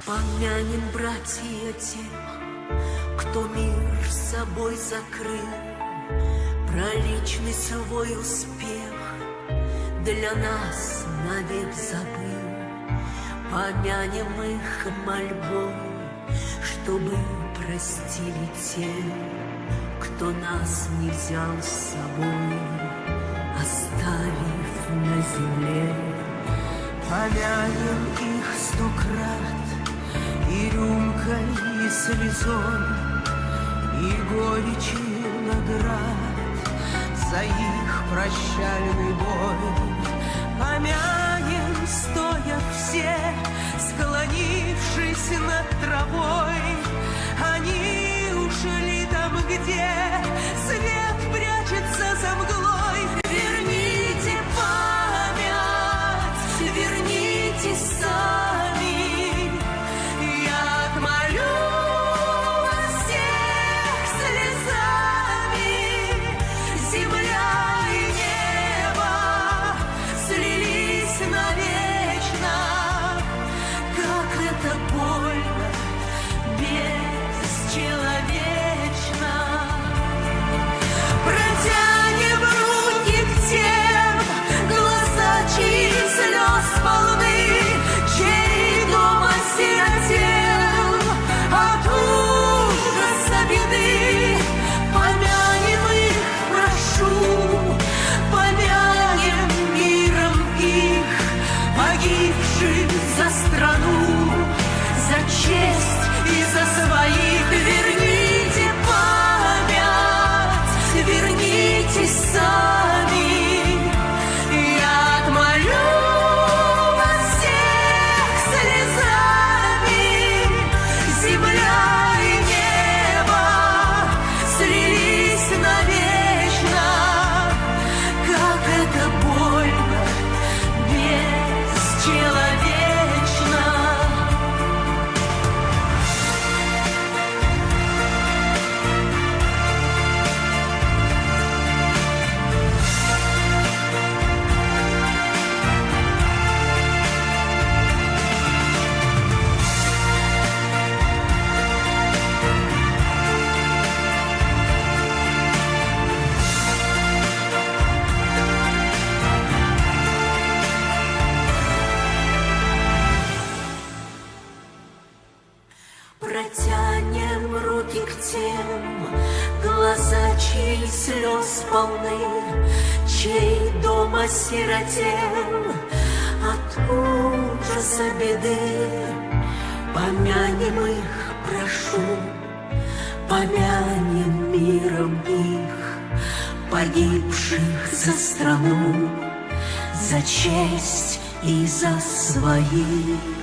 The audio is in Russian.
Помянем, братья, тех, кто мир с собой закрыл, про личный свой успех для нас навек забыл. Помянем их мольбой, чтобы простили те, кто нас не взял с собой, оставив на земле. Помянем их 100 крат и рюмкой, и слезой, и горечью наград за их прощальный бой. Помянем, стоя все, склонившись над травой, они ушли там, где свет прячется за мглой. Верните память, вернитесь сами, я отмолю вас всех слезами. Земля и небо слились навечно, как это больно, бесчеловечно. Протянем руки к тем, глаза чьи слез полны, чей дом осиротел от ужаса беды. Помянем их, прошу, помянем миром их, погибших за страну, за честь и за своих. Верните память, вернитесь сами, я отмолю вас всех слезами. Земля и небо слились навечно, как это больно, бесчеловечно. Протянем руки к тем, глаза чьи слез полны, чей дом осиротел от ужаса беды. Помянем их, прошу, помянем миром их, погибших за страну, за честь и за своих.